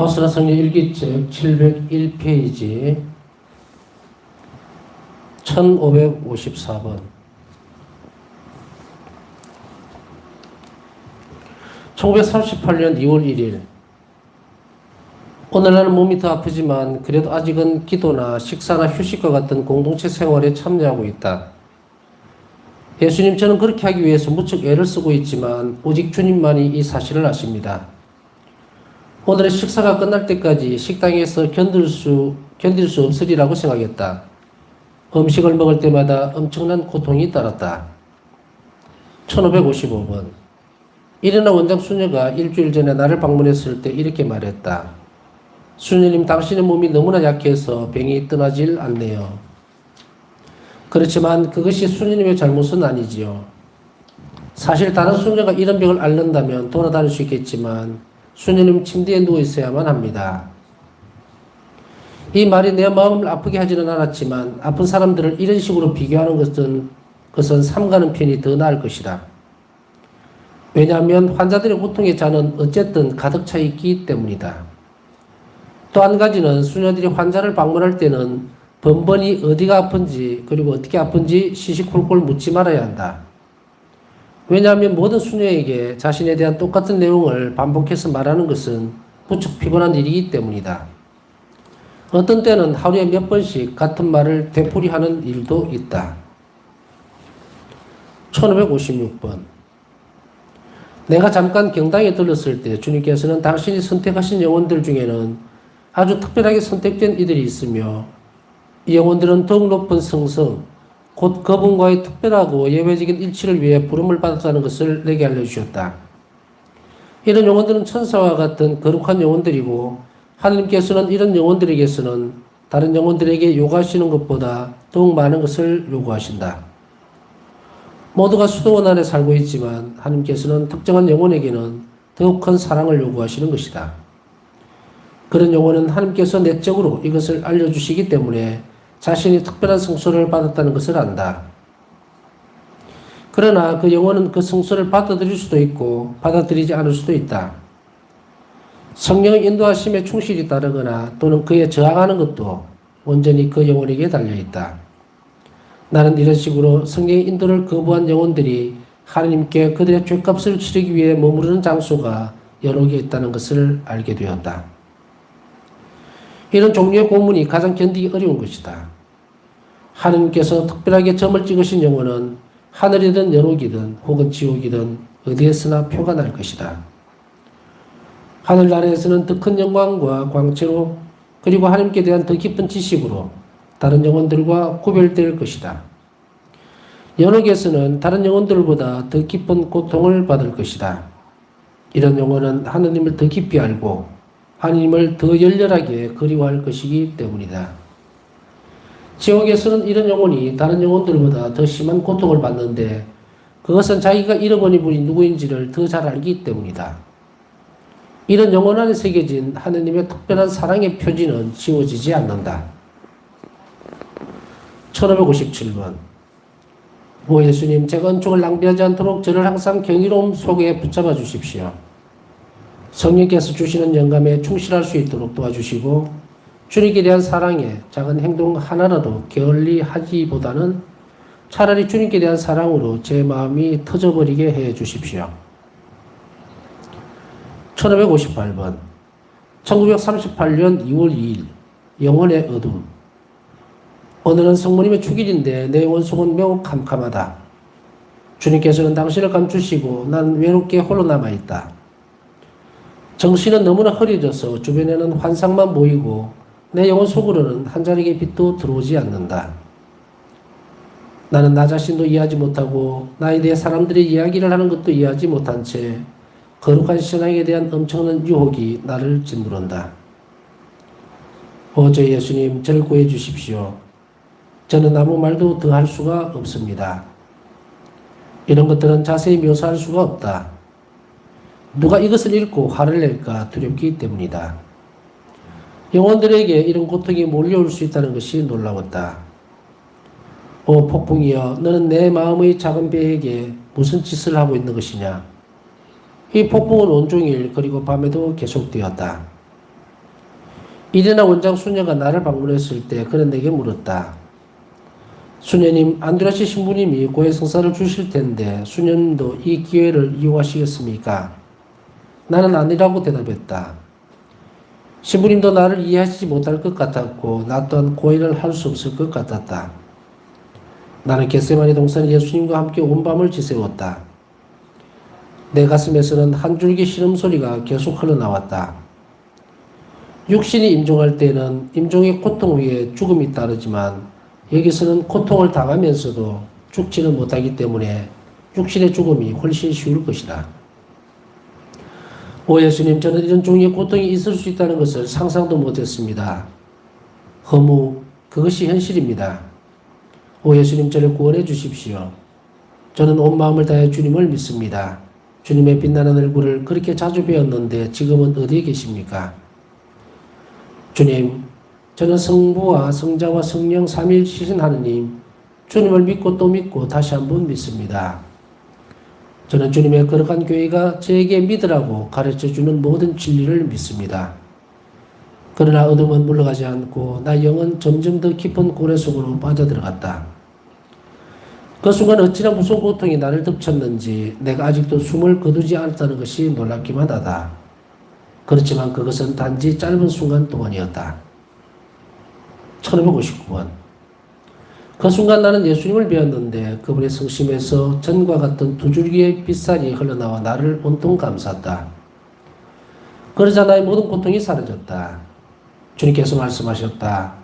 파우스라 성령 일기책 701페이지 1554번. (1938년 2월 1일) 오늘날은 몸이 더 아프지만 그래도 아직은 기도나 식사나 휴식과 같은 공동체 생활에 참여하고 있다. 예수님, 저는 그렇게 하기 위해서 무척 애를 쓰고 있지만 오직 주님만이 이 사실을 아십니다. 오늘의 식사가 끝날 때까지 식당에서 견딜 수 없으리라고 생각했다. 음식을 먹을 때마다 엄청난 고통이 따랐다. 1555번. 일어나 원장 수녀가 일주일 전에 나를 방문했을 때 이렇게 말했다. 수녀님, 당신의 몸이 너무나 약해서 병이 떠나질 않네요. 그렇지만 그것이 수녀님의 잘못은 아니지요. 사실 다른 수녀가 이런 병을 앓는다면 돌아다닐 수 있겠지만 수녀님 침대에 누워 있어야만 합니다. 이 말이 내 마음을 아프게 하지는 않았지만 아픈 사람들을 이런 식으로 비교하는 것은 삼가는 편이 더 나을 것이다. 왜냐하면 환자들의 고통의 잔은 어쨌든 가득 차 있기 때문이다. 또 한 가지는 수녀들이 환자를 방문할 때는 번번이 어디가 아픈지 그리고 어떻게 아픈지 시시콜콜 묻지 말아야 한다. 왜냐하면 모든 수녀에게 자신에 대한 똑같은 내용을 반복해서 말하는 것은 무척 피곤한 일이기 때문이다. 어떤 때는 하루에 몇 번씩 같은 말을 되풀이하는 일도 있다. 1556번. 내가 잠깐 경당에 들렀을 때 주님께서는 당신이 선택하신 영혼들 중에는 아주 특별하게 선택된 이들이 있으며 이 영혼들은 더욱 높은 성성, 곧 그분과의 특별하고 예외적인 일치를 위해 부름을 받았다는 것을 내게 알려주셨다. 이런 영혼들은 천사와 같은 거룩한 영혼들이고 하나님께서는 이런 영혼들에게서는 다른 영혼들에게 요구하시는 것보다 더욱 많은 것을 요구하신다. 모두가 수도원 안에 살고 있지만 하나님께서는 특정한 영혼에게는 더욱 큰 사랑을 요구하시는 것이다. 그런 영혼은 하나님께서 내적으로 이것을 알려주시기 때문에 자신이 특별한 성소를 받았다는 것을 안다. 그러나 그 영혼은 그 성소를 받아들일 수도 있고 받아들이지 않을 수도 있다. 성령의 인도하심에 충실히 따르거나 또는 그에 저항하는 것도 온전히 그 영혼에게 달려있다. 나는 이런 식으로 성령의 인도를 거부한 영혼들이 하나님께 그들의 죗값을 치르기 위해 머무르는 장소가 여러 개 있다는 것을 알게 되었다. 이런 종류의 고문이 가장 견디기 어려운 것이다. 하느님께서 특별하게 점을 찍으신 영혼은 하늘이든 연옥이든 혹은 지옥이든 어디에서나 표가 날 것이다. 하늘나라에서는 더 큰 영광과 광채로 그리고 하나님께 대한 더 깊은 지식으로 다른 영혼들과 구별될 것이다. 연옥에서는 다른 영혼들보다 더 깊은 고통을 받을 것이다. 이런 영혼은 하느님을 더 깊이 알고 하느님을 더 열렬하게 그리워할 것이기 때문이다. 지옥에서는 이런 영혼이 다른 영혼들보다 더 심한 고통을 받는데 그것은 자기가 잃어버린 분이 누구인지를 더 잘 알기 때문이다. 이런 영혼 안에 새겨진 하느님의 특별한 사랑의 표지는 지워지지 않는다. 1557번. 오 예수님, 제가 은총을 낭비하지 않도록 저를 항상 경이로움 속에 붙잡아 주십시오. 성령께서 주시는 영감에 충실할 수 있도록 도와주시고 주님께 대한 사랑에 작은 행동 하나라도 게을리 하기보다는 차라리 주님께 대한 사랑으로 제 마음이 터져버리게 해 주십시오. 1558번. 1938년 2월 2일 영혼의 어둠. 오늘은 성모님의 축일인데 내 영혼 속은 매우 캄캄하다. 주님께서는 당신을 감추시고 난 외롭게 홀로 남아있다. 정신은 너무나 흐려져서 주변에는 환상만 보이고 내 영혼 속으로는 한 자리의 빛도 들어오지 않는다. 나는 나 자신도 이해하지 못하고 나에 대해 사람들이 이야기를 하는 것도 이해하지 못한 채 거룩한 신앙에 대한 엄청난 유혹이 나를 짓누른다. 오 저 예수님, 저를 구해 주십시오. 저는 아무 말도 더 할 수가 없습니다. 이런 것들은 자세히 묘사할 수가 없다. 누가 이것을 읽고 화를 낼까 두렵기 때문이다. 영혼들에게 이런 고통이 몰려올 수 있다는 것이 놀라웠다. 오 폭풍이여, 너는 내 마음의 작은 배에게 무슨 짓을 하고 있는 것이냐. 이 폭풍은 온종일 그리고 밤에도 계속되었다. 이레나 원장 수녀가 나를 방문했을 때 그는 내게 물었다. 수녀님, 안드레아시 신부님이 고해 성사를 주실 텐데 수녀님도 이 기회를 이용하시겠습니까? 나는 아니라고 대답했다. 신부님도 나를 이해하시지 못할 것 같았고 나 또한 고해를 할 수 없을 것 같았다. 나는 겟세마네 동산에 예수님과 함께 온 밤을 지새웠다. 내 가슴에서는 한 줄기 신음소리가 계속 흘러나왔다. 육신이 임종할 때는 임종의 고통 위에 죽음이 따르지만 여기서는 고통을 당하면서도 죽지는 못하기 때문에 육신의 죽음이 훨씬 쉬울 것이다. 오 예수님, 저는 이런 종류의 고통이 있을 수 있다는 것을 상상도 못했습니다. 허무, 그것이 현실입니다. 오 예수님, 저를 구원해 주십시오. 저는 온 마음을 다해 주님을 믿습니다. 주님의 빛나는 얼굴을 그렇게 자주 뵈었는데 지금은 어디에 계십니까? 주님, 저는 성부와 성자와 성령 삼위일체신 하느님, 주님을 믿고 또 믿고 다시 한번 믿습니다. 저는 주님의 거룩한 교회가 저에게 믿으라고 가르쳐주는 모든 진리를 믿습니다. 그러나 어둠은 물러가지 않고 나 영은 점점 더 깊은 고래 속으로 빠져들어갔다. 그 순간 어찌나 무서운 고통이 나를 덮쳤는지 내가 아직도 숨을 거두지 않았다는 것이 놀랍기만 하다. 그렇지만 그것은 단지 짧은 순간 동안이었다. 1559번. 그 순간 나는 예수님을 배웠는데 그분의 성심에서 전과 같은 두 줄기의 빗살이 흘러나와 나를 온통 감쌌다. 그러자 나의 모든 고통이 사라졌다. 주님께서 말씀하셨다.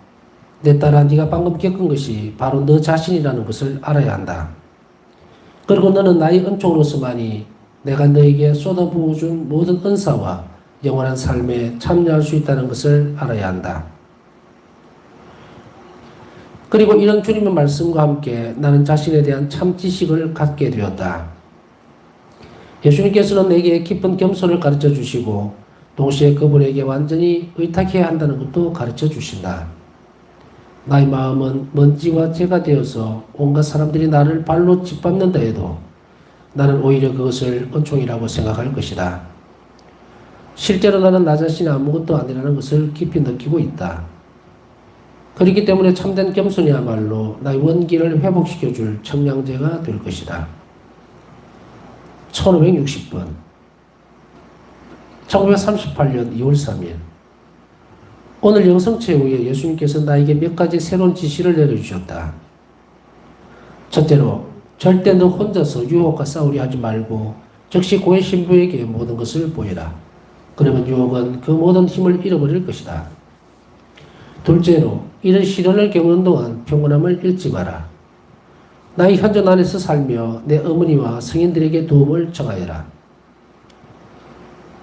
내 딸아, 네가 방금 겪은 것이 바로 너 자신이라는 것을 알아야 한다. 그리고 너는 나의 은총으로서만이 내가 너에게 쏟아부어준 모든 은사와 영원한 삶에 참여할 수 있다는 것을 알아야 한다. 그리고 이런 주님의 말씀과 함께 나는 자신에 대한 참 지식을 갖게 되었다. 예수님께서는 내게 깊은 겸손을 가르쳐 주시고 동시에 그분에게 완전히 의탁해야 한다는 것도 가르쳐 주신다. 나의 마음은 먼지와 재가 되어서 온갖 사람들이 나를 발로 짓밟는다 해도 나는 오히려 그것을 은총이라고 생각할 것이다. 실제로 나는 나 자신이 아무것도 아니라는 것을 깊이 느끼고 있다. 그렇기 때문에 참된 겸손이야말로 나의 원기를 회복시켜줄 청량제가 될 것이다. 1560번. 1938년 2월 3일. 오늘 영성체후에 예수님께서 나에게 몇 가지 새로운 지시를 내려주셨다. 첫째로, 절대 너 혼자서 유혹과 싸우려 하지 말고 즉시 고해 신부에게 모든 것을 보여라. 그러면 유혹은 그 모든 힘을 잃어버릴 것이다. 둘째로, 이런 시련을 겪는 동안 평온함을 잃지 마라. 나의 현존 안에서 살며 내 어머니와 성인들에게 도움을 청하여라.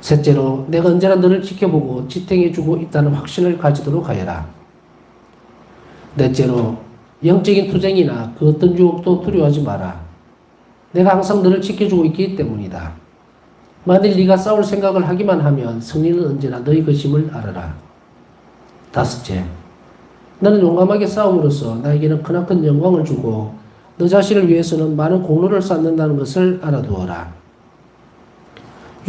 셋째로, 내가 언제나 너를 지켜보고 지탱해주고 있다는 확신을 가지도록 하여라. 넷째로, 영적인 투쟁이나 그 어떤 유혹도 두려워하지 마라. 내가 항상 너를 지켜주고 있기 때문이다. 만일 네가 싸울 생각을 하기만 하면 승리는 언제나 너희 것임을 알아라. 다섯째, 너는 용감하게 싸움으로써 나에게는 크나큰 영광을 주고 너 자신을 위해서는 많은 공로를 쌓는다는 것을 알아두어라.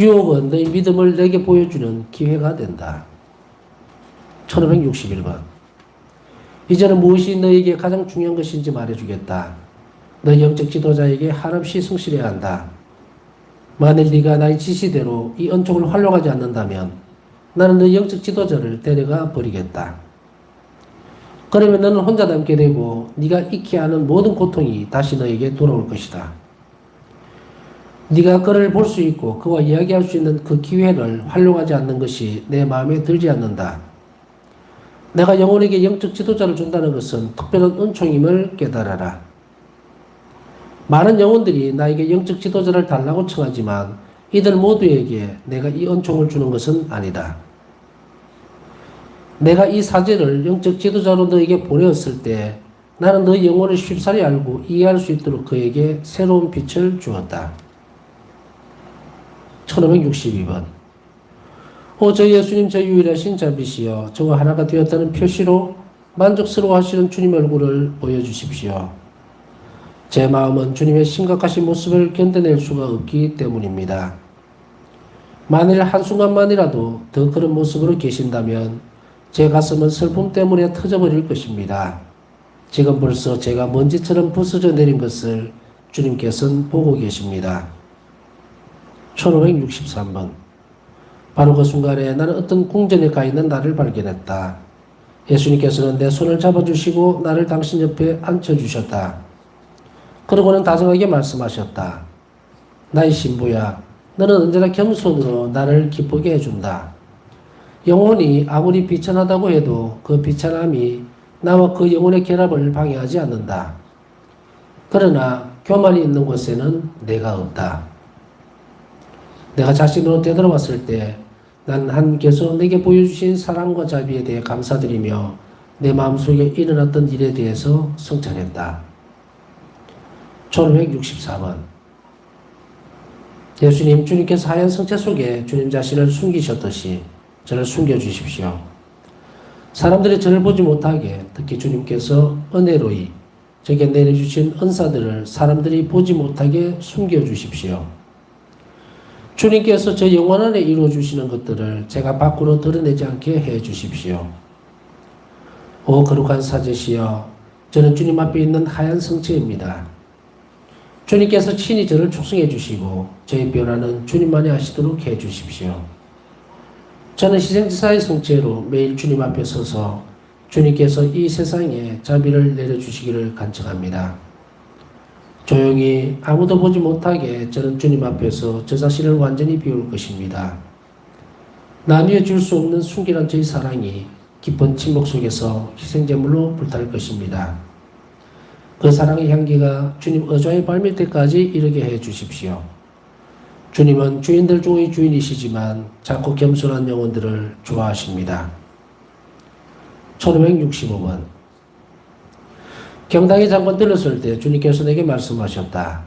유혹은 너의 믿음을 내게 보여주는 기회가 된다. 1561번. 이제는 무엇이 너에게 가장 중요한 것인지 말해주겠다. 너 영적 지도자에게 한없이 성실해야 한다. 만일 네가 나의 지시대로 이 은총을 활용하지 않는다면 나는 너 영적 지도자를 데려가 버리겠다. 그러면 너는 혼자 남게 되고 네가 익히 아는 모든 고통이 다시 너에게 돌아올 것이다. 네가 그를 볼 수 있고 그와 이야기할 수 있는 그 기회를 활용하지 않는 것이 내 마음에 들지 않는다. 내가 영혼에게 영적 지도자를 준다는 것은 특별한 은총임을 깨달아라. 많은 영혼들이 나에게 영적 지도자를 달라고 청하지만 이들 모두에게 내가 이 은총을 주는 것은 아니다. 내가 이 사제를 영적 지도자로 너에게 보내었을 때 나는 너의 영혼을 쉽사리 알고 이해할 수 있도록 그에게 새로운 빛을 주었다. 1562번. 오 저 예수님, 저 유일하신 자비시여, 저와 하나가 되었다는 표시로 만족스러워 하시는 주님 얼굴을 보여주십시오. 제 마음은 주님의 심각하신 모습을 견뎌낼 수가 없기 때문입니다. 만일 한순간만이라도 더 그런 모습으로 계신다면 제 가슴은 슬픔 때문에 터져버릴 것입니다. 지금 벌써 제가 먼지처럼 부서져 내린 것을 주님께서는 보고 계십니다. 1563번. 바로 그 순간에 나는 어떤 궁전에 가 있는 나를 발견했다. 예수님께서는 내 손을 잡아주시고 나를 당신 옆에 앉혀주셨다. 그러고는 다정하게 말씀하셨다. 나의 신부야, 너는 언제나 겸손으로 나를 기쁘게 해준다. 영혼이 아무리 비천하다고 해도 그 비천함이 나와 그 영혼의 결합을 방해하지 않는다. 그러나 교만이 있는 곳에는 내가 없다. 내가 자신으로 되돌아왔을 때 난 하나님께서 내게 보여주신 사랑과 자비에 대해 감사드리며 내 마음속에 일어났던 일에 대해서 성찰했다. 1564번. 예수님, 주님께서 하얀 성체 속에 주님 자신을 숨기셨듯이 저를 숨겨주십시오. 사람들이 저를 보지 못하게, 특히 주님께서 은혜로이 제게 내려주신 은사들을 사람들이 보지 못하게 숨겨주십시오. 주님께서 저 영혼 안에 이루어주시는 것들을 제가 밖으로 드러내지 않게 해주십시오. 오 거룩한 사제시여, 저는 주님 앞에 있는 하얀 성체입니다. 주님께서 친히 저를 축성해 주시고 저의 변화는 주님만이 하시도록 해주십시오. 저는 희생제사의 성체로 매일 주님 앞에 서서 주님께서 이 세상에 자비를 내려주시기를 간청합니다. 조용히 아무도 보지 못하게 저는 주님 앞에서 저 자신을 완전히 비울 것입니다. 나누어 줄 수 없는 순결한 저의 사랑이 깊은 침묵 속에서 희생제물로 불탈 것입니다. 그 사랑의 향기가 주님 의자의 발밑에까지 이르게 해 주십시오. 주님은 주인들 중의 주인이시지만 작고 겸손한 영혼들을 좋아하십니다. 1565번. 경당의 장관 들었을 때 주님께서 내게 말씀하셨다.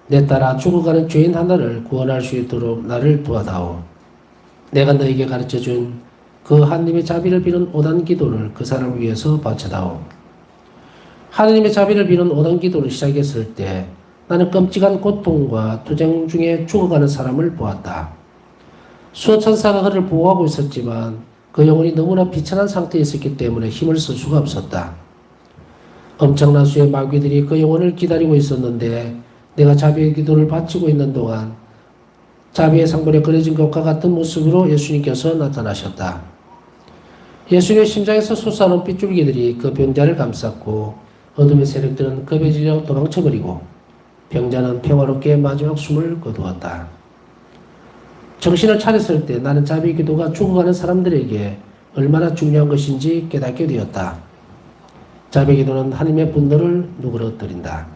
내 딸아, 죽어가는 죄인 하나를 구원할 수 있도록 나를 도와다오. 내가 너에게 가르쳐준 그 하나님의 자비를 비는 5단 기도를 그 사람을 위해서 바쳐다오. 하나님의 자비를 비는 5단 기도를 시작했을 때 나는 끔찍한 고통과 투쟁 중에 죽어가는 사람을 보았다. 수호 천사가 그를 보호하고 있었지만 그 영혼이 너무나 비천한 상태에 있었기 때문에 힘을 쓸 수가 없었다. 엄청난 수의 마귀들이 그 영혼을 기다리고 있었는데 내가 자비의 기도를 바치고 있는 동안 자비의 상벌에 그려진 것과 같은 모습으로 예수님께서 나타나셨다. 예수님의 심장에서 솟아오른 빗줄기들이 그 병자를 감쌌고 어둠의 세력들은 겁에 질려 도망쳐버리고 병자는 평화롭게 마지막 숨을 거두었다. 정신을 차렸을 때 나는 자비의 기도가 죽어가는 사람들에게 얼마나 중요한 것인지 깨닫게 되었다. 자비의 기도는 하나님의 분노를 누그러뜨린다.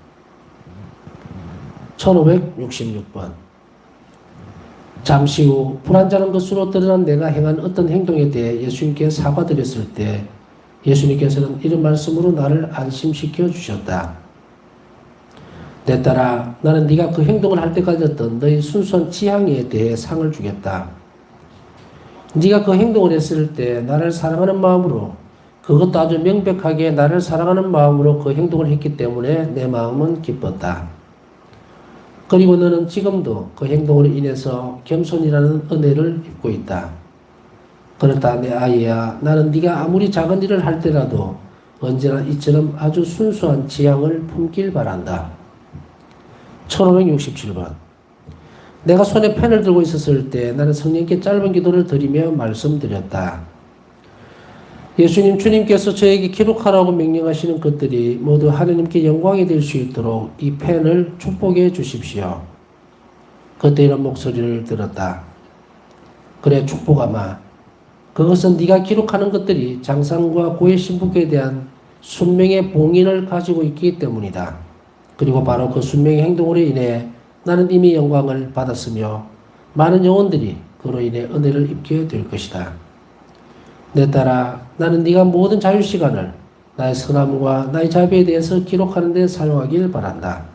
1566번. 잠시 후 불안정한 것으로 드러난 내가 행한 어떤 행동에 대해 예수님께 사과드렸을 때 예수님께서는 이런 말씀으로 나를 안심시켜 주셨다. 내 딸아, 나는 네가 그 행동을 할 때 가졌던 너의 순수한 지향에 대해 상을 주겠다. 네가 그 행동을 했을 때 나를 사랑하는 마음으로, 그것도 아주 명백하게 나를 사랑하는 마음으로 그 행동을 했기 때문에 내 마음은 기뻤다. 그리고 너는 지금도 그 행동으로 인해서 겸손이라는 은혜를 입고 있다. 그렇다 내 아이야, 나는 네가 아무리 작은 일을 할 때라도 언제나 이처럼 아주 순수한 지향을 품길 바란다. 1567번. 내가 손에 펜을 들고 있었을 때 나는 성령께 짧은 기도를 드리며 말씀드렸다. 예수님, 주님께서 저에게 기록하라고 명령하시는 것들이 모두 하느님께 영광이 될 수 있도록 이 펜을 축복해 주십시오. 그때 이런 목소리를 들었다. 그래, 축복하마. 그것은 네가 기록하는 것들이 장상과 고의 신부에 대한 순명의 봉인을 가지고 있기 때문이다. 그리고 바로 그 순명의 행동으로 인해 나는 이미 영광을 받았으며 많은 영혼들이 그로 인해 은혜를 입게 될 것이다. 내 딸아, 나는 네가 모든 자유시간을 나의 선함과 나의 자비에 대해서 기록하는 데 사용하길 바란다.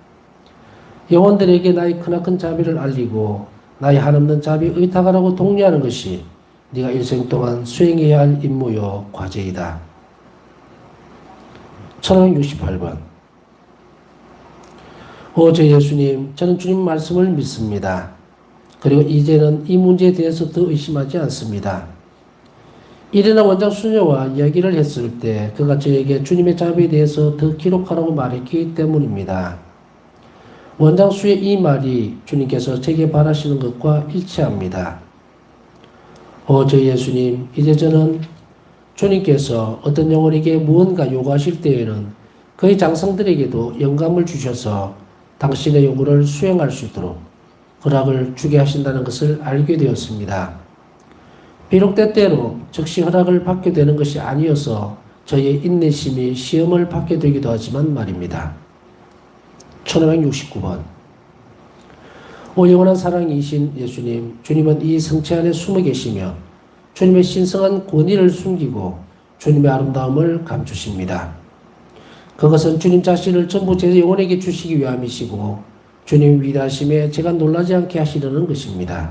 영혼들에게 나의 크나큰 자비를 알리고 나의 한없는 자비에 의탁하라고 독려하는 것이 네가 일생 동안 수행해야 할 임무요 과제이다. 1568번. 오 제 예수님, 저는 주님 말씀을 믿습니다. 그리고 이제는 이 문제에 대해서 더 의심하지 않습니다. 일어나 원장 수녀와 이야기를 했을 때 그가 저에게 주님의 자비에 대해서 더 기록하라고 말했기 때문입니다. 원장 수의 이 말이 주님께서 제게 바라시는 것과 일치합니다. 저희 예수님, 이제 저는 주님께서 어떤 영혼에게 무언가 요구하실 때에는 그의 장성들에게도 영감을 주셔서 당신의 요구를 수행할 수 있도록 허락을 주게 하신다는 것을 알게 되었습니다. 비록 때때로 즉시 허락을 받게 되는 것이 아니어서 저희의 인내심이 시험을 받게 되기도 하지만 말입니다. 1569번. 오 영원한 사랑이신 예수님, 주님은 이 성체 안에 숨어 계시며 주님의 신성한 권위를 숨기고 주님의 아름다움을 감추십니다. 그것은 주님 자신을 전부 제 영혼에게 주시기 위함이시고 주님 위대하심에 제가 놀라지 않게 하시려는 것입니다.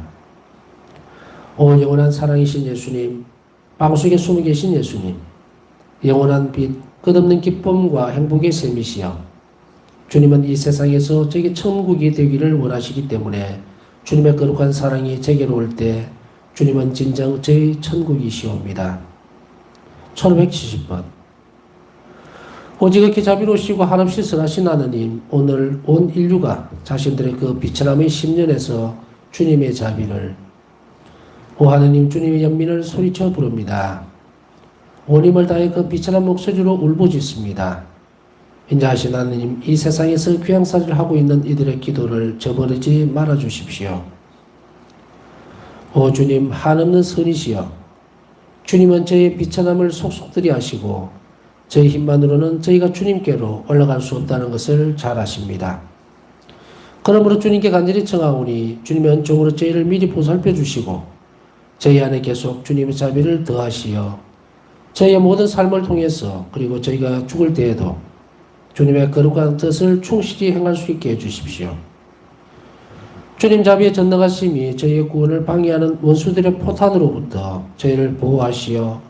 오 영원한 사랑이신 예수님, 방속에 숨어 계신 예수님, 영원한 빛, 끝없는 기쁨과 행복의 셈이시여 주님은 이 세상에서 제게 천국이 되기를 원하시기 때문에 주님의 거룩한 사랑이 제게로 올 때 주님은 진정 저의 천국이시옵니다. 1570번. 오직 그렇게 자비로우시고 한없이 선하신 하느님, 오늘 온 인류가 자신들의 그 비천함의 10년에서 주님의 자비를, 오 하느님 주님의 연민을 소리쳐 부릅니다. 온 힘을 다해 그 비천한 목소리로 울부짖습니다. 인자하신 하느님, 이 세상에서 귀양살이를 하고 있는 이들의 기도를 저버리지 말아주십시오. 오 주님, 한없는 선이시여, 주님은 저희의 비천함을 속속들이 하시고 저희 힘만으로는 저희가 주님께로 올라갈 수 없다는 것을 잘 아십니다. 그러므로 주님께 간절히 청하오니 주님의 은총으로 저희를 미리 보살펴 주시고 저희 안에 계속 주님의 자비를 더하시어 저희의 모든 삶을 통해서 그리고 저희가 죽을 때에도 주님의 거룩한 뜻을 충실히 행할 수 있게 해주십시오. 주님 자비의 전능하심이 저희의 구원을 방해하는 원수들의 포탄으로부터 저희를 보호하시어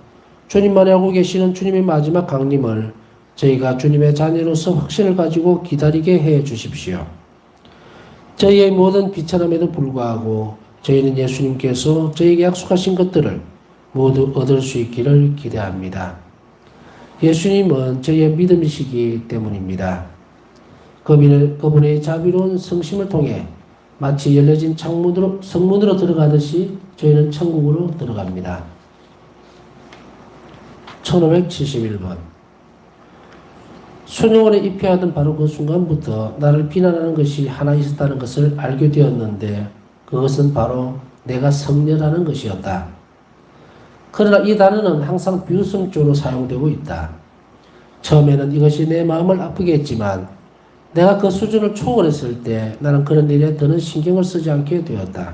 주님만이 하고 계시는 주님의 마지막 강림을 저희가 주님의 자녀로서 확신을 가지고 기다리게 해 주십시오. 저희의 모든 비천함에도 불구하고 저희는 예수님께서 저희에게 약속하신 것들을 모두 얻을 수 있기를 기대합니다. 예수님은 저희의 믿음이시기 때문입니다. 그분의 자비로운 성심을 통해 마치 열려진 성문으로 들어가듯이 저희는 천국으로 들어갑니다. 1571번. 순영원에 입회하던 바로 그 순간부터 나를 비난하는 것이 하나 있었다는 것을 알게 되었는데 그것은 바로 내가 성녀라는 것이었다. 그러나 이 단어는 항상 비웃음조로 사용되고 있다. 처음에는 이것이 내 마음을 아프게 했지만 내가 그 수준을 초월했을 때 나는 그런 일에 더는 신경을 쓰지 않게 되었다.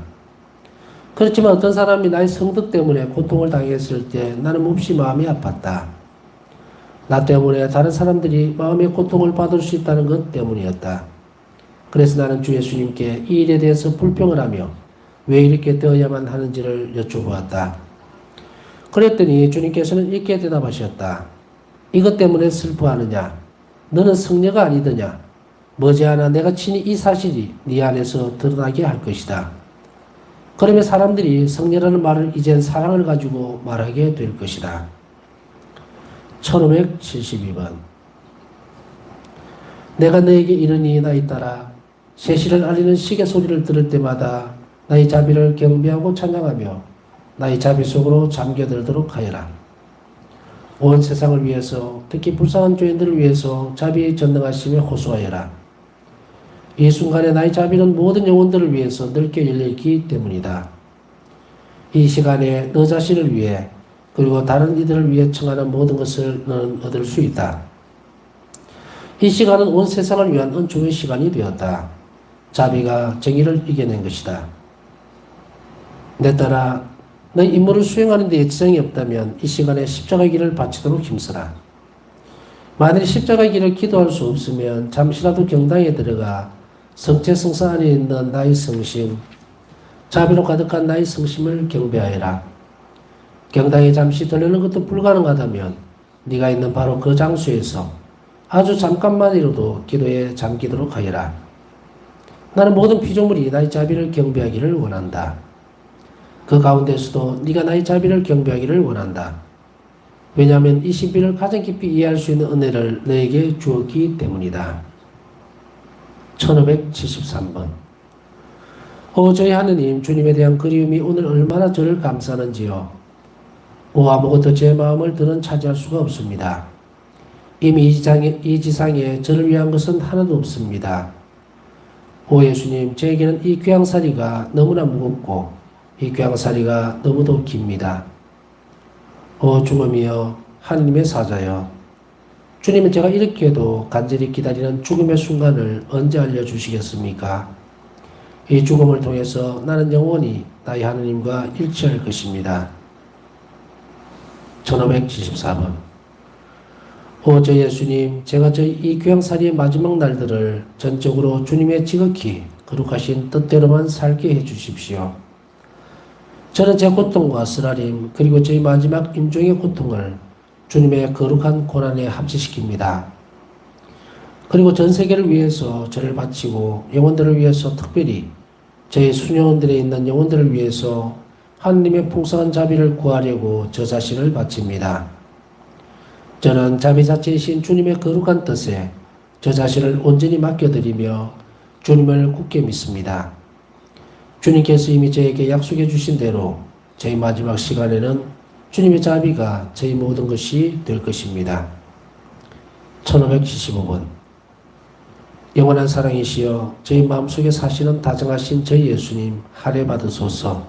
그렇지만 어떤 사람이 나의 성덕 때문에 고통을 당했을 때 나는 몹시 마음이 아팠다. 나 때문에 다른 사람들이 마음의 고통을 받을 수 있다는 것 때문이었다. 그래서 나는 주 예수님께 이 일에 대해서 불평을 하며 왜 이렇게 되어야만 하는지를 여쭤보았다. 그랬더니 주님께서는 이렇게 대답하셨다. 이것 때문에 슬퍼하느냐? 너는 성녀가 아니더냐? 머지않아 내가 친히 이 사실이 네 안에서 드러나게 할 것이다. 그러면 사람들이 성녀라는 말을 이젠 사랑을 가지고 말하게 될 것이다. 1572번. 내가 너에게 이르니 나의 딸아, 세시를 알리는 시계 소리를 들을 때마다 나의 자비를 경배하고 찬양하며 나의 자비 속으로 잠겨들도록 하여라. 온 세상을 위해서, 특히 불쌍한 죄인들을 위해서 자비의 전능하심에 호소하여라. 이 순간에 나의 자비는 모든 영혼들을 위해서 넓게 열려있기 때문이다. 이 시간에 너 자신을 위해 그리고 다른 이들을 위해 청하는 모든 것을 너는 얻을 수 있다. 이 시간은 온 세상을 위한 은총의 시간이 되었다. 자비가 정의를 이겨낸 것이다. 내 딸아, 너의 임무를 수행하는 데 지장이 없다면 이 시간에 십자가의 길을 바치도록 힘쓰라. 만일 십자가의 길을 기도할 수 없으면 잠시라도 경당에 들어가 성체 성사 안에 있는 나의 성심, 자비로 가득한 나의 성심을 경배하여라. 경당에 잠시 들르는 것도 불가능하다면 네가 있는 바로 그 장소에서 아주 잠깐만이라도 기도에 잠기도록 하여라. 나는 모든 피조물이 나의 자비를 경배하기를 원한다. 그 가운데서도 네가 나의 자비를 경배하기를 원한다. 왜냐하면 이 신비를 가장 깊이 이해할 수 있는 은혜를 너에게 주었기 때문이다. 1573번. 저희 하느님, 주님에 대한 그리움이 오늘 얼마나 저를 감싸는지요. 아무것도 제 마음을 더는 차지할 수가 없습니다. 이미 이 지상에 저를 위한 것은 하나도 없습니다. 예수님, 저에게는 이 귀향살이가 너무나 무겁고 이 귀향살이가 너무도 깁니다. 주님이여, 하느님의 사자여, 주님은 제가 이렇게도 간절히 기다리는 죽음의 순간을 언제 알려주시겠습니까? 이 죽음을 통해서 나는 영원히 나의 하느님과 일치할 것입니다. 1574번. 저 예수님, 제가 이 귀향살이의 마지막 날들을 전적으로 주님의 지극히 거룩하신 뜻대로만 살게 해주십시오. 저는 제 고통과 쓰라림 그리고 저희 마지막 임종의 고통을 주님의 거룩한 고난에 합치시킵니다. 그리고 전 세계를 위해서 저를 바치고 영혼들을 위해서 특별히 저희 수녀원들에 있는 영혼들을 위해서 하느님의 풍성한 자비를 구하려고 저 자신을 바칩니다. 저는 자비 자체이신 주님의 거룩한 뜻에 저 자신을 온전히 맡겨드리며 주님을 굳게 믿습니다. 주님께서 이미 저에게 약속해 주신 대로 저희 마지막 시간에는 주님의 자비가 저희 모든 것이 될 것입니다. 1575번. 영원한 사랑이시여, 저희 마음속에 사시는 다정하신 저희 예수님 할애 받으소서.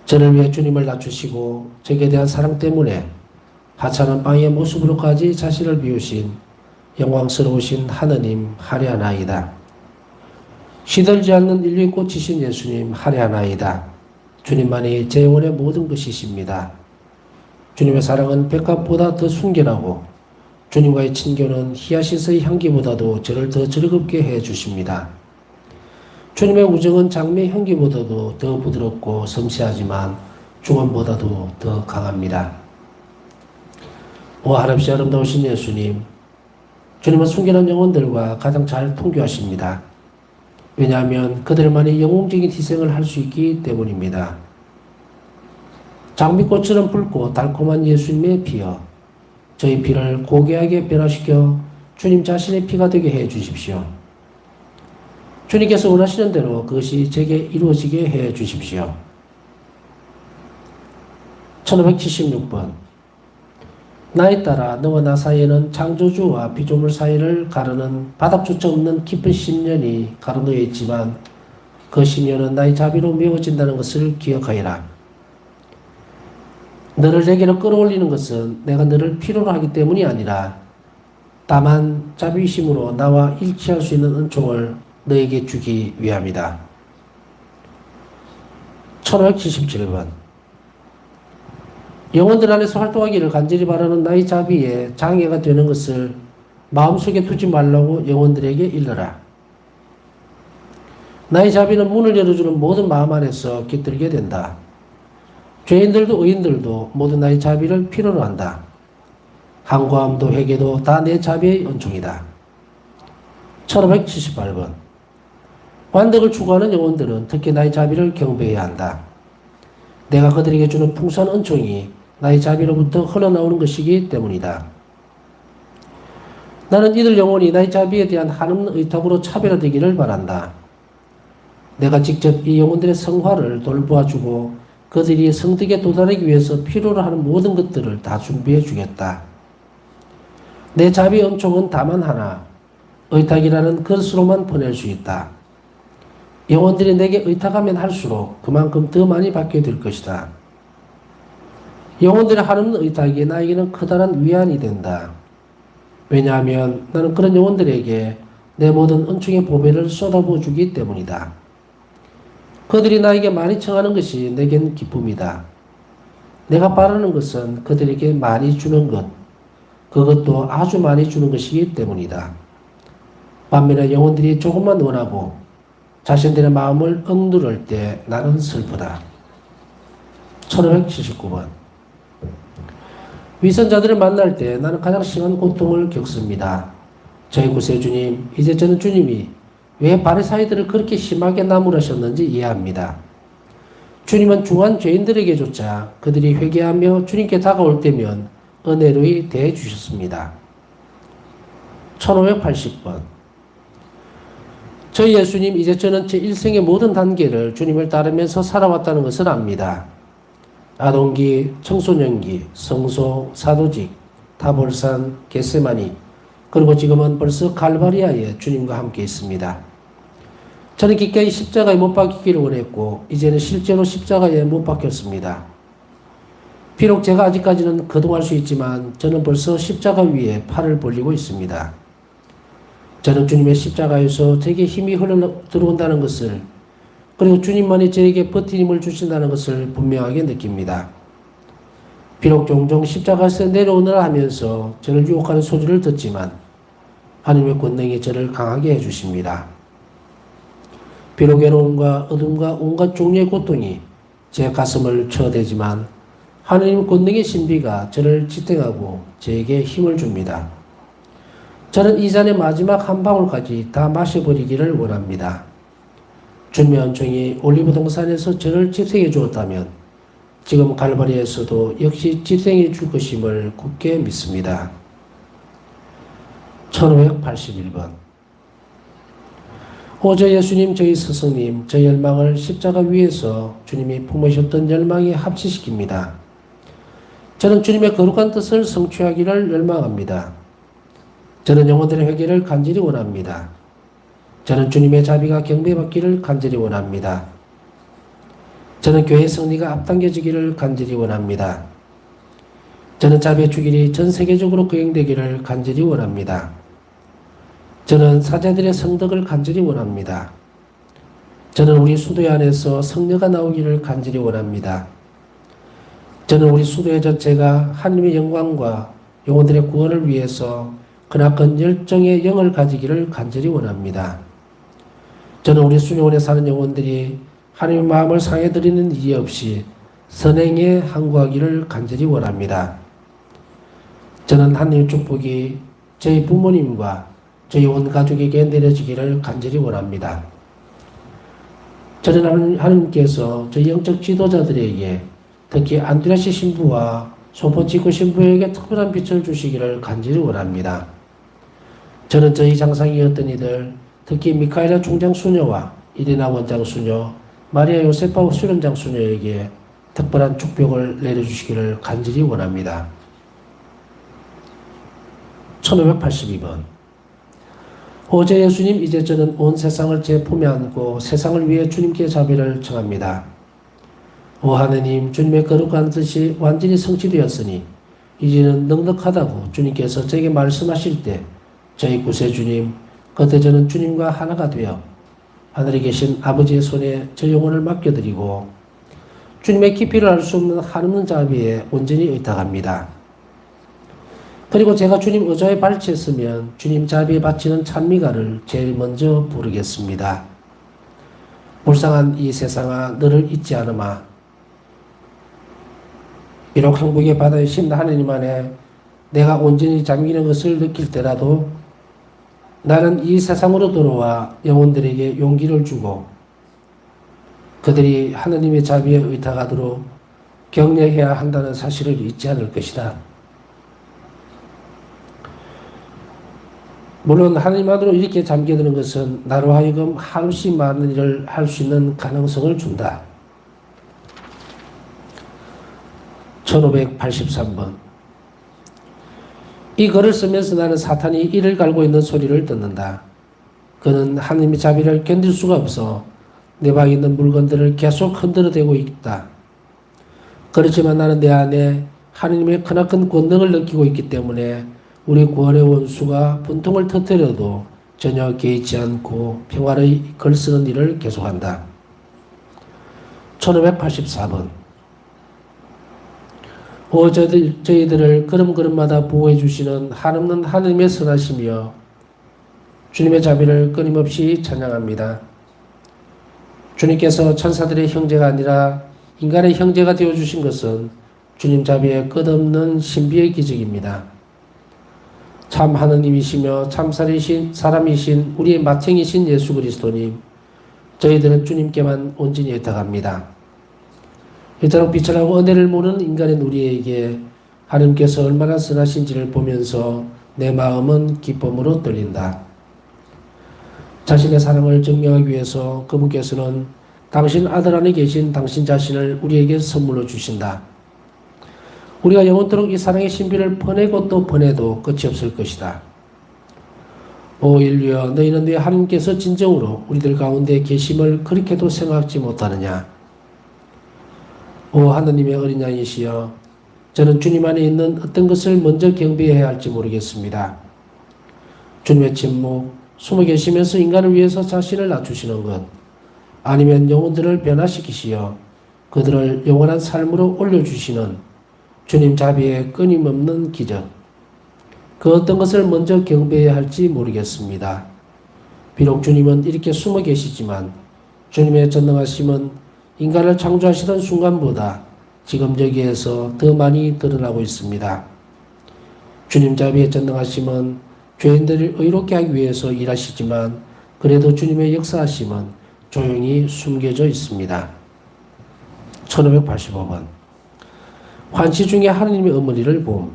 저를 위해 주님을 낮추시고 저에게 대한 사랑 때문에 하찮은 빵의 모습으로까지 자신을 비우신 영광스러우신 하느님 할애하나이다. 시들지 않는 인류의 꽃이신 예수님 할애하나이다. 주님만이 제 영혼의 모든 것이십니다. 주님의 사랑은 백합보다 더 순결하고 주님과의 친교는 히아신스의 향기보다도 저를 더 즐겁게 해주십니다. 주님의 우정은 장미의 향기보다도 더 부드럽고 섬세하지만 중원보다도 더 강합니다. 한없이 아름다우신 예수님, 주님은 순결한 영혼들과 가장 잘 통교하십니다. 왜냐하면 그들만이 영웅적인 희생을 할 수 있기 때문입니다. 장미꽃처럼 붉고 달콤한 예수님의 피여, 저희 피를 고귀하게 변화시켜 주님 자신의 피가 되게 해 주십시오. 주님께서 원하시는 대로 그것이 제게 이루어지게 해 주십시오. 1576번. 나에 따라 너와 나 사이에는 창조주와 피조물 사이를 가르는 바닥조차 없는 깊은 심연이 가로놓여 있지만 그 심연은 나의 자비로 메워진다는 것을 기억하여라. 너를 내게로 끌어올리는 것은 내가 너를 필요로 하기 때문이 아니라 다만 자비심으로 나와 일치할 수 있는 은총을 너에게 주기 위함이다. 1577번. 영혼들 안에서 활동하기를 간절히 바라는 나의 자비에 장애가 되는 것을 마음속에 두지 말라고 영혼들에게 일러라. 나의 자비는 문을 열어주는 모든 마음 안에서 깃들게 된다. 죄인들도 의인들도 모두 나의 자비를 필요로 한다. 항구함도 회개도 다 내 자비의 은총이다. 1578번. 완덕을 추구하는 영혼들은 특히 나의 자비를 경배해야 한다. 내가 그들에게 주는 풍성한 은총이 나의 자비로부터 흘러나오는 것이기 때문이다. 나는 이들 영혼이 나의 자비에 대한 한없는 의탁으로 차별화되기를 바란다. 내가 직접 이 영혼들의 성화를 돌보아주고 그들이 성덕에 도달하기 위해서 필요로 하는 모든 것들을 다 준비해 주겠다. 내 자비의 은총은 다만 하나, 의탁이라는 것으로만 보낼 수 있다. 영혼들이 내게 의탁하면 할수록 그만큼 더 많이 받게 될 것이다. 영혼들의 한없는 의탁이 나에게는 커다란 위안이 된다. 왜냐하면 나는 그런 영혼들에게 내 모든 은총의 보배를 쏟아부어 주기 때문이다. 그들이 나에게 많이 청하는 것이 내겐 기쁨이다. 내가 바라는 것은 그들에게 많이 주는 것, 그것도 아주 많이 주는 것이기 때문이다. 반면에 영혼들이 조금만 원하고 자신들의 마음을 억누를 때 나는 슬프다. 1579번. 위선자들을 만날 때 나는 가장 심한 고통을 겪습니다. 저희 구세주님, 이제 저는 주님이 왜 바리사이들을 그렇게 심하게 나무라셨는지 이해합니다. 주님은 중한 죄인들에게조차 그들이 회개하며 주님께 다가올 때면 은혜로이 대해 주셨습니다. 1580번. 저희 예수님, 이제 저는 제 일생의 모든 단계를 주님을 따르면서 살아왔다는 것을 압니다. 아동기, 청소년기, 성소, 사도직, 타볼산, 겟세마니, 그리고 지금은 벌써 갈바리아에 주님과 함께 있습니다. 저는 기꺼이 십자가에 못 박히기를 원했고 이제는 실제로 십자가에 못 박혔습니다. 비록 제가 아직까지는 거동할 수 있지만 저는 벌써 십자가 위에 팔을 벌리고 있습니다. 저는 주님의 십자가에서 제게 힘이 흘러 들어온다는 것을, 그리고 주님만이 저에게 버티림을 주신다는 것을 분명하게 느낍니다. 비록 종종 십자가에서 내려오느라 하면서 저를 유혹하는 소리를 듣지만 하나님의 권능이 저를 강하게 해주십니다. 비록 외로움과 어둠과 온갖 종류의 고통이 제 가슴을 쳐대지만 하나님의 권능의 신비가 저를 지탱하고 저에게 힘을 줍니다. 저는 이 잔의 마지막 한 방울까지 다 마셔버리기를 원합니다. 주님의 은총이 올리브 동산에서 저를 지탱해 주었다면 지금 갈바리에서도 역시 지탱해 줄 것임을 굳게 믿습니다. 1581번. 오 저 예수님, 저희 스승님, 저희 열망을 십자가 위에서 주님이 품으셨던 열망에 합치시킵니다. 저는 주님의 거룩한 뜻을 성취하기를 열망합니다. 저는 영혼들의 회개를 간절히 원합니다. 저는 주님의 자비가 경배받기를 간절히 원합니다. 저는 교회의 승리가 앞당겨지기를 간절히 원합니다. 저는 자비의 주길이 전 세계적으로 거행되기를 간절히 원합니다. 저는 사제들의 성덕을 간절히 원합니다. 저는 우리 수도회 안에서 성녀가 나오기를 간절히 원합니다. 저는 우리 수도회 전체가 하나님의 영광과 영혼들의 구원을 위해서 그나큰 열정의 영을 가지기를 간절히 원합니다. 저는 우리 수녀원에 사는 영혼들이 하나님의 마음을 상해드리는 이해 없이 선행에 항구하기를 간절히 원합니다. 저는 하나님의 축복이 저희 부모님과 저희 온 가족에게 내려지기를 간절히 원합니다. 저는 하나님께서 저희 영적 지도자들에게, 특히 안드레아시 신부와 소포치코 신부에게 특별한 빛을 주시기를 간절히 원합니다. 저는 저희 장상이었던 이들, 특히 미카엘라 총장 수녀와 이리나 원장 수녀, 마리아 요세파 수련장 수녀에게 특별한 축복을 내려주시기를 간절히 원합니다. 1582번. 오 제 예수님, 이제 저는 온 세상을 제 품에 안고 세상을 위해 주님께 자비를 청합니다. 오 하느님, 주님의 거룩한 뜻이 완전히 성취되었으니 이제는 넉넉하다고 주님께서 제게 말씀하실 때 저희 구세주님, 그때 저는 주님과 하나가 되어 하늘에 계신 아버지의 손에 저 영혼을 맡겨드리고 주님의 깊이를 알 수 없는 한없는 자비에 온전히 의탁합니다. 그리고 제가 주님 의자에 발치했으면 주님 자비에 바치는 찬미가를 제일 먼저 부르겠습니다. 불쌍한 이 세상아, 너를 잊지 않으마. 비록 행복의 바다에 신 하느님 안에 내가 온전히 잠기는 것을 느낄 때라도 나는 이 세상으로 돌아와 영혼들에게 용기를 주고 그들이 하느님의 자비에 의탁하도록 격려해야 한다는 사실을 잊지 않을 것이다. 물론 하나님 안으로 이렇게 잠겨드는 것은 나로 하여금 한없이 많은 일을 할 수 있는 가능성을 준다. 1583번. 이 글을 쓰면서 나는 사탄이 이를 갈고 있는 소리를 듣는다. 그는 하나님의 자비를 견딜 수가 없어 내 방에 있는 물건들을 계속 흔들어대고 있다. 그렇지만 나는 내 안에 하나님의 크나큰 권능을 느끼고 있기 때문에 우리 구원의 원수가 분통을 터뜨려도 전혀 개의치 않고 평화의 글 쓰는 일을 계속한다. 1584번. 오 저희들을 걸음걸음마다 보호해 주시는 한없는 하느님의 선하시며 주님의 자비를 끊임없이 찬양합니다. 주님께서 천사들의 형제가 아니라 인간의 형제가 되어주신 것은 주님 자비의 끝없는 신비의 기적입니다. 참 하느님이시며 참 사람이신 우리의 마탱이신 예수 그리스도님, 저희들은 주님께만 온전히 의탁합니다. 이토록 빛을 하고 은혜를 모르는 인간인 우리에게 하나님께서 얼마나 선하신지를 보면서 내 마음은 기쁨으로 떨린다. 자신의 사랑을 증명하기 위해서 그분께서는 당신 아들 안에 계신 당신 자신을 우리에게 선물로 주신다. 우리가 영원토록 이 사랑의 신비를 퍼내고 또 퍼내도 끝이 없을 것이다. 오 인류여, 너희는 왜 하나님께서 진정으로 우리들 가운데 계심을 그렇게도 생각지 못하느냐. 오 하느님의 어린 양이시여, 저는 주님 안에 있는 어떤 것을 먼저 경배해야 할지 모르겠습니다. 주님의 침묵, 숨어 계시면서 인간을 위해서 자신을 낮추시는 것, 아니면 영혼들을 변화시키시어 그들을 영원한 삶으로 올려주시는 주님 자비의 끊임없는 기적, 그 어떤 것을 먼저 경배해야 할지 모르겠습니다. 비록 주님은 이렇게 숨어 계시지만 주님의 전능하심은 인간을 창조하시던 순간보다 지금 여기에서 더 많이 드러나고 있습니다. 주님 자비의 전능하심은 죄인들을 의롭게 하기 위해서 일하시지만 그래도 주님의 역사하심은 조용히 숨겨져 있습니다. 1585번 환시 중에 하느님의 어머니를 봄.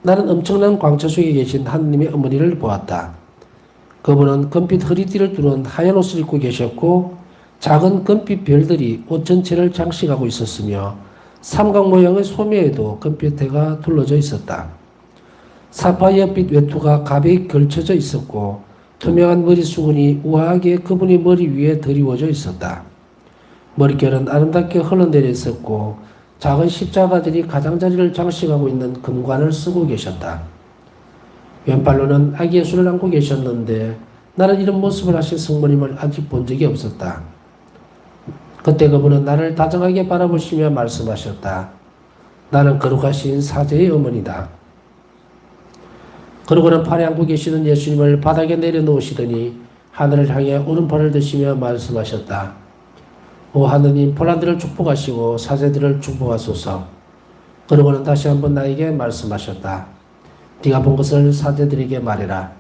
나는 엄청난 광채 속에 계신 하느님의 어머니를 보았다. 그분은 금빛 허리띠를 두른 하얀 옷을 입고 계셨고 작은 금빛 별들이 옷 전체를 장식하고 있었으며 삼각 모양의 소매에도 금빛 해가 둘러져 있었다. 사파이어빛 외투가 가벼이 걸쳐져 있었고 투명한 머리 수건이 우아하게 그분의 머리 위에 드리워져 있었다. 머릿결은 아름답게 흘러내려 있었고 작은 십자가들이 가장자리를 장식하고 있는 금관을 쓰고 계셨다. 왼팔로는 아기 예수를 안고 계셨는데 나는 이런 모습을 하신 성모님을 아직 본 적이 없었다. 그때 그분은 나를 다정하게 바라보시며 말씀하셨다. 나는 거룩하신 사제의 어머니다. 그러고는 팔에 안고 계시는 예수님을 바닥에 내려놓으시더니 하늘을 향해 오른팔을 드시며 말씀하셨다. 오 하느님, 폴란드를 축복하시고 사제들을 축복하소서. 그러고는 다시 한번 나에게 말씀하셨다. 네가 본 것을 사제들에게 말해라.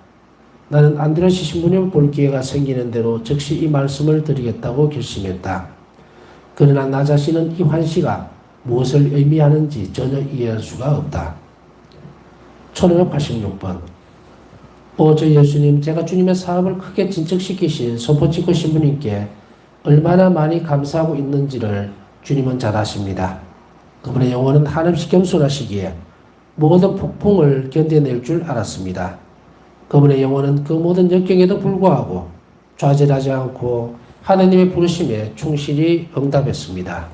나는 안드레시 신부님을 볼 기회가 생기는 대로 즉시 이 말씀을 드리겠다고 결심했다. 그러나 나 자신은 이 환시가 무엇을 의미하는지 전혀 이해할 수가 없다. 1586번 오 저 예수님, 제가 주님의 사업을 크게 진척시키신 소포치코 신부님께 얼마나 많이 감사하고 있는지를 주님은 잘 아십니다. 그분의 영혼은 한없이 겸손하시기에 모든 폭풍을 견뎌낼 줄 알았습니다. 그분의 영혼은 그 모든 역경에도 불구하고 좌절하지 않고 하나님의 부르심에 충실히 응답했습니다.